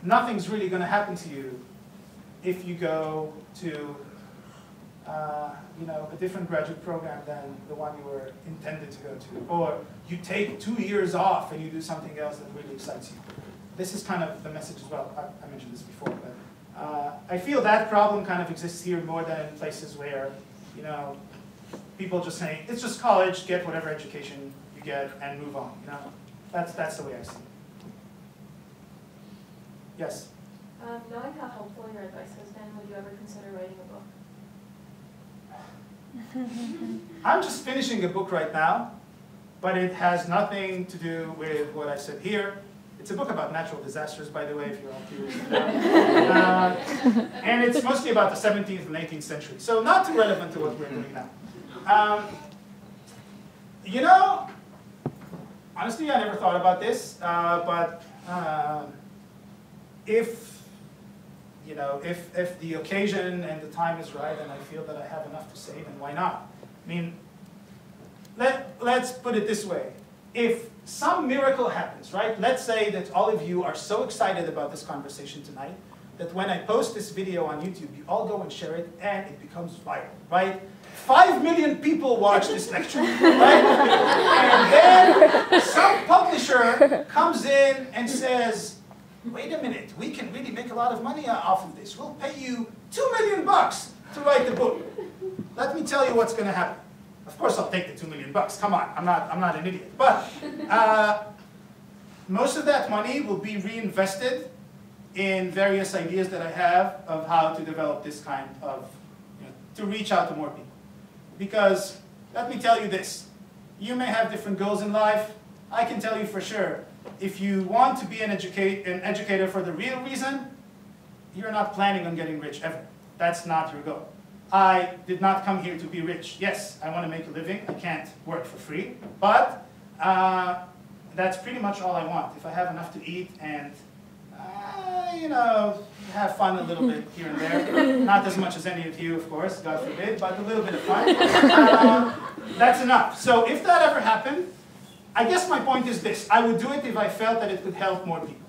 nothing's really going to happen to you if you go to a different graduate program than the one you were intended to go to. Or you take 2 years off and you do something else that really excites you. This is kind of the message as well. I mentioned this before, but I feel that problem kind of exists here more than in places where, people just say, it's just college, get whatever education you get, and move on. That's the way I see it. Yes? Knowing how helpful your advice has been, would you ever consider writing a book? I'm just finishing a book right now, but it has nothing to do with what I said here. It's a book about natural disasters, by the way, if you're all curious about it. And it's mostly about the 17th and 18th century, so not too relevant to what we're doing now. Honestly, I never thought about this, but if the occasion and the time is right and I feel that I have enough to say, then why not? I mean, let's put it this way. If some miracle happens, right? Let's say that all of you are so excited about this conversation tonight that when I post this video on YouTube, you all go and share it and it becomes viral, right? 5 million people watch this lecture, right? And then some publisher comes in and says, wait a minute, we can really make a lot of money off of this. We'll pay you $2 million to write the book. Let me tell you what's going to happen. Of course, I'll take the $2 million. Come on, I'm not an idiot. But most of that money will be reinvested in various ideas that I have of how to develop this kind of, to reach out to more people. Because let me tell you this, you may have different goals in life. I can tell you for sure, if you want to be an educator for the real reason, you're not planning on getting rich ever. That's not your goal. I did not come here to be rich. Yes, I want to make a living. I can't work for free. But that's pretty much all I want. If I have enough to eat and, have fun a little bit here and there. Not as much as any of you, of course, God forbid, but a little bit of fun. That's enough. So if that ever happened, I guess my point is this. I would do it if I felt that it could help more people.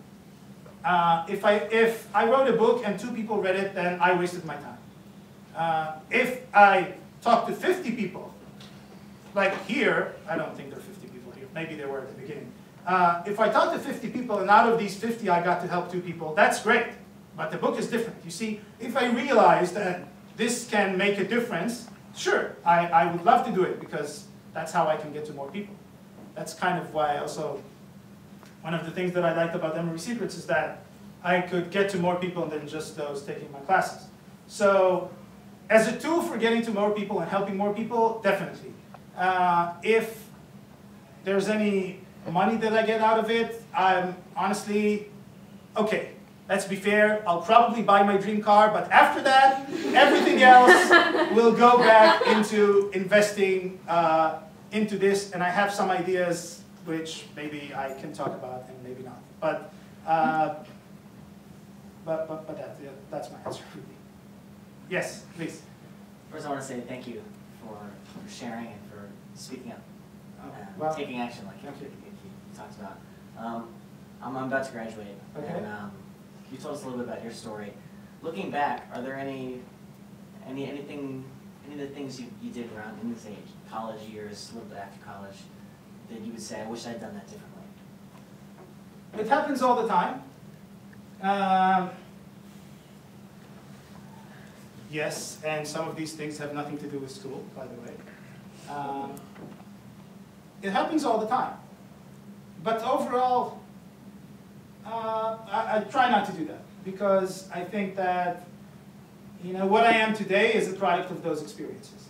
If I wrote a book and 2 people read it, then I wasted my time. If I talked to 50 people, like here, I don't think there are 50 people here. Maybe there were at the beginning. If I talked to 50 people and out of these 50 I got to help 2 people, that's great. But the book is different. You see, if I realize that this can make a difference, sure, I would love to do it because that's how I can get to more people. That's kind of why also, one of the things that I liked about Emory Secrets is that I could get to more people than just those taking my classes. So, as a tool for getting to more people and helping more people, definitely. If there's any money that I get out of it, I'm honestly, okay, let's be fair, I'll probably buy my dream car, but after that, everything else will go back into investing into this, and I have some ideas which maybe I can talk about and maybe not. But that's my answer. Yes, please. First, I want to say thank you for sharing and for speaking up, well, taking action like you talked about. I'm about to graduate, okay. And you told us a little bit about your story. Looking back, are there any of the things you did around in this age, college years, a little bit after college, that you would say, I wish I'd done that differently? It happens all the time. Yes, and some of these things have nothing to do with school, by the way. It happens all the time. But overall, I try not to do that, because I think that what I am today is a product of those experiences.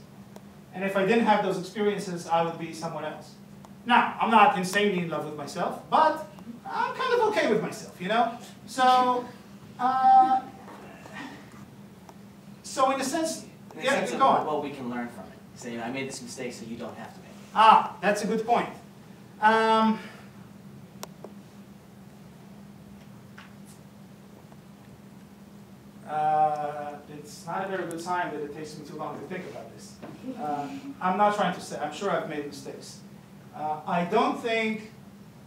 And if I didn't have those experiences, I would be someone else. Now, I'm not insanely in love with myself, but I'm kind of okay with myself, So, so in a sense, yeah, go on. Well, we can learn from it. Say, I made this mistake, so you don't have to make it. Ah, that's a good point. It's not a very good sign that it takes me too long to think about this. I'm not trying to say, I'm sure I've made mistakes. I don't think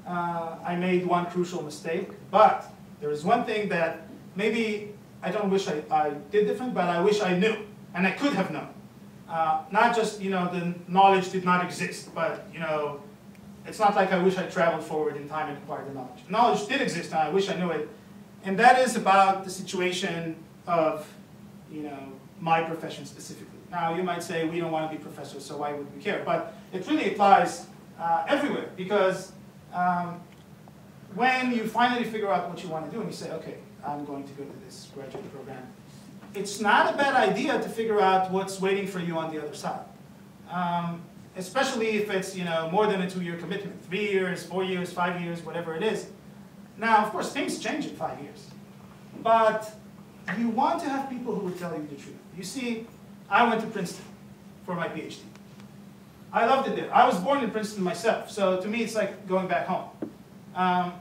I made one crucial mistake, but There is one thing that maybe I don't wish I did different, but I wish I knew, and I could have known. Not just, the knowledge did not exist, but, it's not like I wish I traveled forward in time and acquired the knowledge. Knowledge did exist, and I wish I knew it. And that is about the situation of, my profession specifically. Now, you might say, we don't want to be professors, so why would we care? But it really applies everywhere, because when you finally figure out what you want to do, and you say, okay, I'm going to go to this graduate program, it's not a bad idea to figure out what's waiting for you on the other side. Especially if it's more than a 2-year commitment, 3 years, 4 years, 5 years, whatever it is. Now, of course, things change in 5 years. But you want to have people who will tell you the truth. You see, I went to Princeton for my PhD. I loved it there. I was born in Princeton myself, so to me it's like going back home. I'm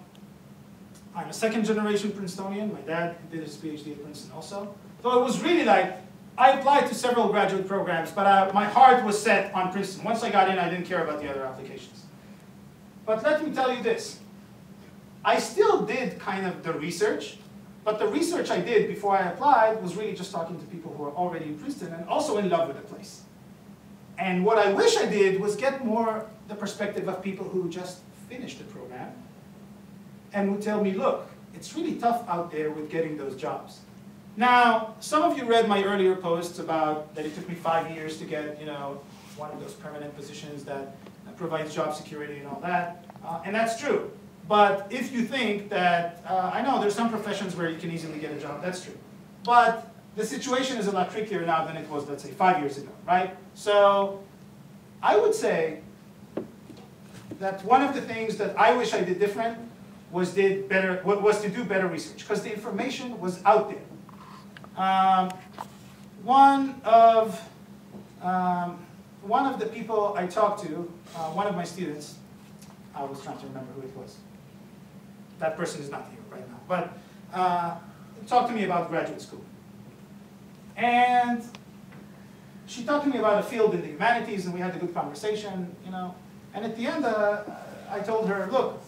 a second-generation Princetonian. My dad did his PhD at Princeton also. So it was really like, I applied to several graduate programs, but my heart was set on Princeton. Once I got in, I didn't care about the other applications. But let me tell you this. I still did kind of the research, but the research I did before I applied was really just talking to people who are already in Princeton and also in love with the place. And what I wish I did was get more the perspective of people who just finished the program and would tell me, look, it's really tough out there with getting those jobs. Now, some of you read my earlier posts about that it took me 5 years to get, one of those permanent positions that provides job security and all that, and that's true. But if you think that, I know there's some professions where you can easily get a job, that's true. But the situation is a lot trickier now than it was, let's say, 5 years ago, right? So I would say that one of the things that I wish I did different was to do better research, because the information was out there. One of the people I talked to, one of my students, I was trying to remember who it was. That person is not here right now, but talked to me about graduate school. And she talked to me about a field in the humanities, and we had a good conversation, And at the end, I told her, look,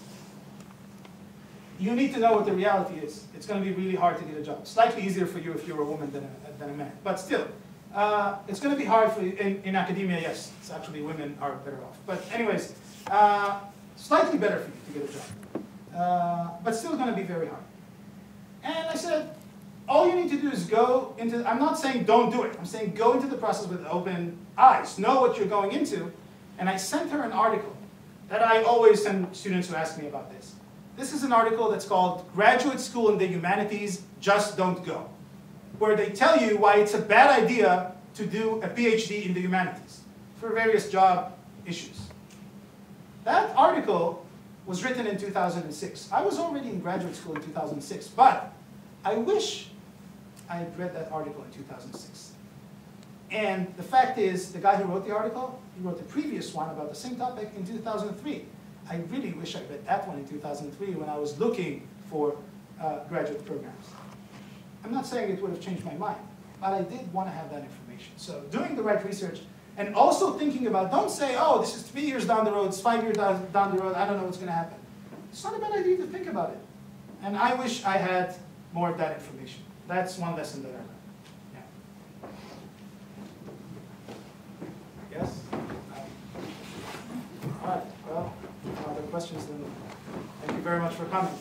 you need to know what the reality is. It's going to be really hard to get a job. Slightly easier for you if you're a woman than a man. But still, it's going to be hard for you. In academia, yes, it's actually women are better off. But anyways, slightly better for you to get a job. But still going to be very hard. And I said, all you need to do is go into, I'm not saying don't do it. I'm saying go into the process with open eyes. Know what you're going into. And I sent her an article that I always send students who ask me about this. This is an article that's called Graduate School in the Humanities, Just Don't Go, where they tell you why it's a bad idea to do a PhD in the humanities for various job issues. That article was written in 2006. I was already in graduate school in 2006, but I wish I had read that article in 2006. And the fact is, the guy who wrote the article, he wrote the previous one about the same topic in 2003. I really wish I read that one in 2003 when I was looking for graduate programs. I'm not saying it would have changed my mind, but I did want to have that information. So doing the right research and also thinking about, don't say, oh, this is 3 years down the road, it's 5 years down the road, I don't know what's going to happen. It's not a bad idea to think about it. And I wish I had more of that information. That's one lesson that I learned. Yeah. Yes? All right, well, no other questions then. Thank you very much for coming.